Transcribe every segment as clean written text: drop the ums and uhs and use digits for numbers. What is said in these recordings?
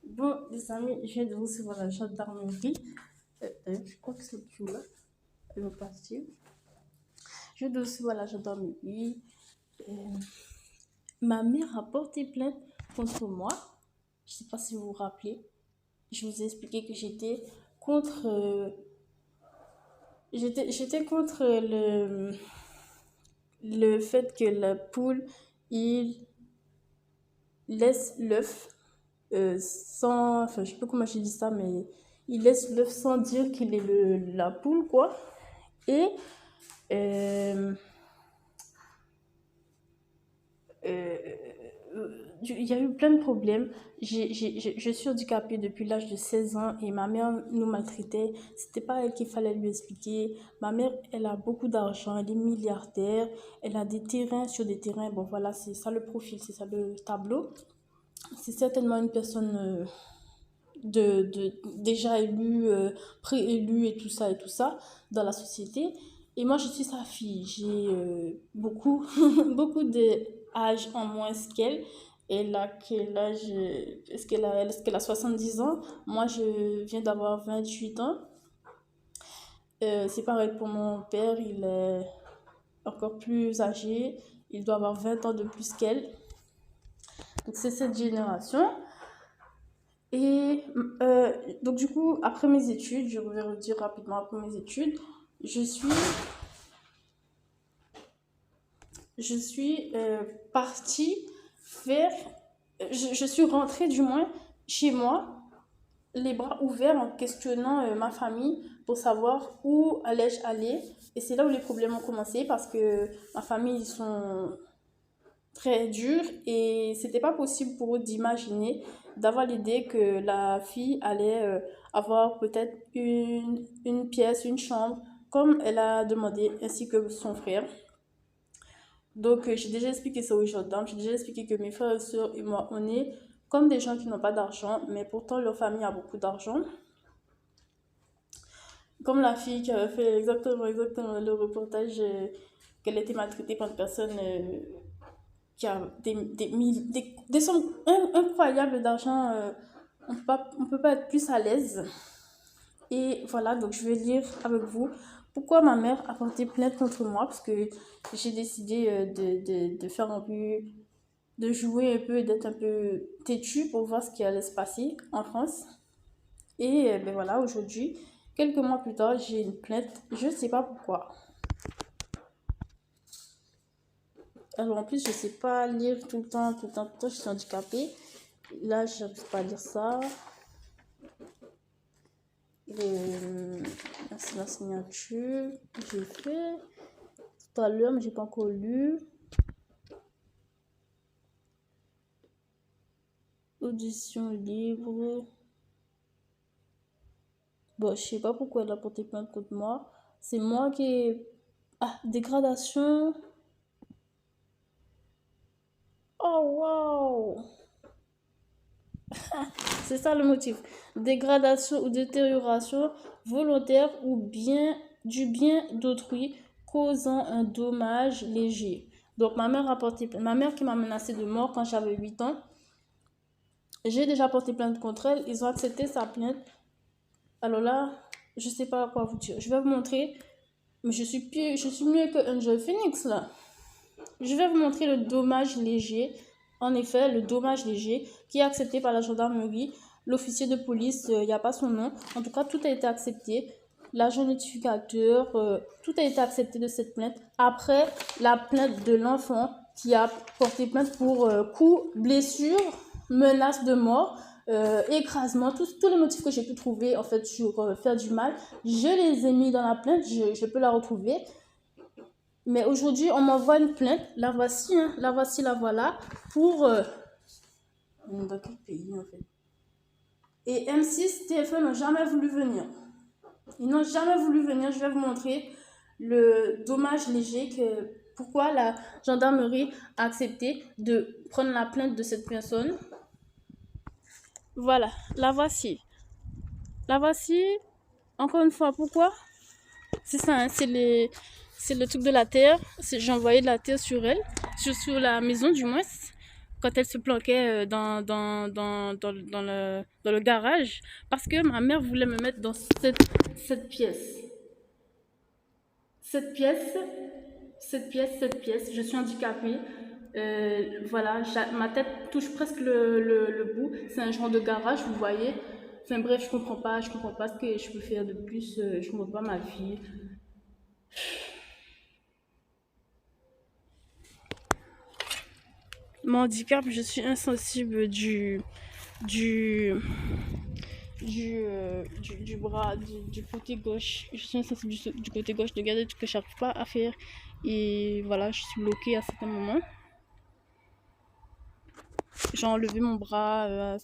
Bon, les amis, je viens de recevoir la gendarmerie. Je crois que c'est tout là. Elle va partir. Je viens de recevoir la gendarmerie. Euh, Ma mère a porté plainte contre moi. Je ne sais pas si vous vous rappelez. Je vous ai expliqué que contre, euh, j'étais contre le fait que la poule, il laisse l'œuf sans, enfin je sais pas comment je dis ça, mais il laisse l'œuf sans dire qu'il est la poule, quoi. Et euh, euh, il y a eu plein de problèmes. Je suis handicapée depuis l'âge de 16 ans et ma mère nous maltraitait. C'était pas elle qu'il fallait lui expliquer. Ma mère, elle a beaucoup d'argent, elle est milliardaire, elle a des terrains sur des terrains. Bon, voilà, c'est ça le profil, c'est ça le tableau. C'est certainement une personne déjà élue, préélue et tout ça dans la société. Et moi, je suis sa fille. J'ai beaucoup, beaucoup d'âge en moins qu'elle. Elle a quel âge? Est-ce qu'elle a 70 ans? Moi, je viens d'avoir 28 ans. C'est pareil pour mon père, il est encore plus âgé. Il doit avoir 20 ans de plus qu'elle. Donc, c'est cette génération. Et donc du coup, après mes études, je vais le dire rapidement, après mes études, je suis, je suis partie faire, je suis rentrée du moins chez moi, les bras ouverts en questionnant ma famille pour savoir où allais-je aller. Et c'est là où les problèmes ont commencé parce que ma famille, ils sont très dur et c'était pas possible pour eux d'imaginer, d'avoir l'idée que la fille allait avoir peut-être une pièce, une chambre, comme elle a demandé, ainsi que son frère. Donc j'ai déjà expliqué ça aux gendarmes, j'ai déjà expliqué que mes frères et sœurs et moi, on est comme des gens qui n'ont pas d'argent, mais pourtant leur famille a beaucoup d'argent. Comme la fille qui avait fait exactement le reportage, qu'elle était maltraitée par une personne qui a des sommes incroyables d'argent. On peut pas être plus à l'aise. Et voilà, donc je vais lire avec vous pourquoi ma mère a porté plainte contre moi, parce que j'ai décidé de faire un peu, de jouer un peu et d'être un peu têtue pour voir ce qui allait se passer en France. Et ben voilà, aujourd'hui, quelques mois plus tard, j'ai une plainte, je sais pas pourquoi. Alors en plus, je sais pas lire tout le temps, je suis handicapée. Là, je n'arrive pas à lire ça. C'est la signature que j'ai fait tout à l'heure, mais j'ai pas encore lu. Audition libre. Bon, je sais pas pourquoi elle a porté plainte contre moi. C'est moi qui ai... Ah, dégradation. Oh, wow! C'est ça le motif. Dégradation ou détérioration volontaire ou bien du bien d'autrui causant un dommage léger. Donc ma mère qui m'a menacé de mort quand j'avais 8 ans. J'ai déjà porté plainte contre elle, ils ont accepté sa plainte. Alors là, je sais pas quoi vous dire. Je vais vous montrer, mais je suis mieux que Angel Phoenix là. Je vais vous montrer le dommage léger. En effet, le dommage léger qui est accepté par la gendarmerie. L'officier de police, il n'y a pas son nom. En tout cas, tout a été accepté. L'agent notificateur, tout a été accepté de cette plainte. Après, la plainte de l'enfant qui a porté plainte pour coups, blessures, menaces de mort, écrasement, tous les motifs que j'ai pu trouver en fait sur faire du mal, je les ai mis dans la plainte, je peux la retrouver. Mais aujourd'hui, on m'envoie une plainte. La voici, hein, la voilà. Pour. Dans quel pays, en fait? Et M6, TF1 n'ont jamais voulu venir. Ils n'ont jamais voulu venir. Je vais vous montrer le dommage léger que. Pourquoi la gendarmerie a accepté de prendre la plainte de cette personne. Voilà, la voici. La voici. Encore une fois, pourquoi? C'est ça, hein, c'est le truc de la terre. J'ai envoyé de la terre sur elle, sur la maison du moins. quand elle se planquait dans le garage, parce que ma mère voulait me mettre dans cette pièce. Cette pièce, cette pièce, je suis handicapée. Voilà, ma tête touche presque le bout. C'est un genre de garage, vous voyez. Enfin bref, je comprends pas ce que je peux faire de plus. Je comprends pas ma vie. Mon handicap, je suis insensible du, du bras, du côté gauche. Je suis insensible du côté gauche de garder que je n'arrive pas à faire. Et voilà, je suis bloquée à certains moments. J'ai enlevé mon bras.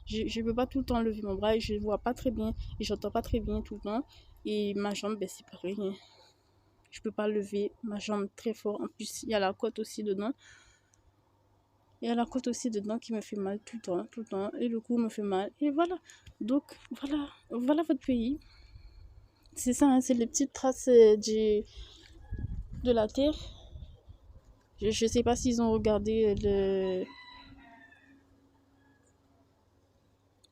Je ne peux pas tout le temps lever mon bras et je ne vois pas très bien et j'entends pas très bien tout le temps. Et ma jambe, ben, c'est pareil. Hein. Je peux pas lever ma jambe très fort. En plus, il y a la côte aussi dedans. Il y a la côte aussi dedans qui me fait mal tout le temps. Et le cou me fait mal. Et voilà. Donc, voilà votre pays. C'est ça, hein, c'est les petites traces de la Terre. Je sais pas s'ils ont regardé le...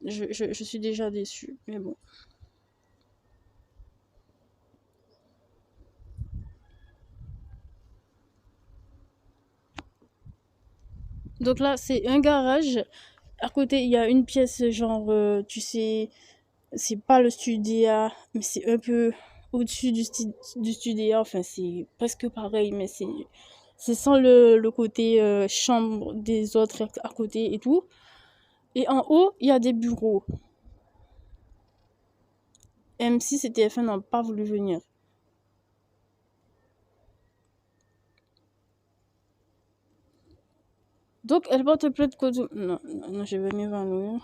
Je suis déjà déçue, mais bon. Donc là, c'est un garage. À côté, il y a une pièce, genre, tu sais, c'est pas le studio, mais c'est un peu au-dessus du studio. Enfin, c'est presque pareil, mais c'est sans le côté chambre des autres à côté et tout. Et en haut, il y a des bureaux. M6 et TF1 n'ont pas voulu venir. Donc, elle porte plainte contre... Non, je vais m'évanouir.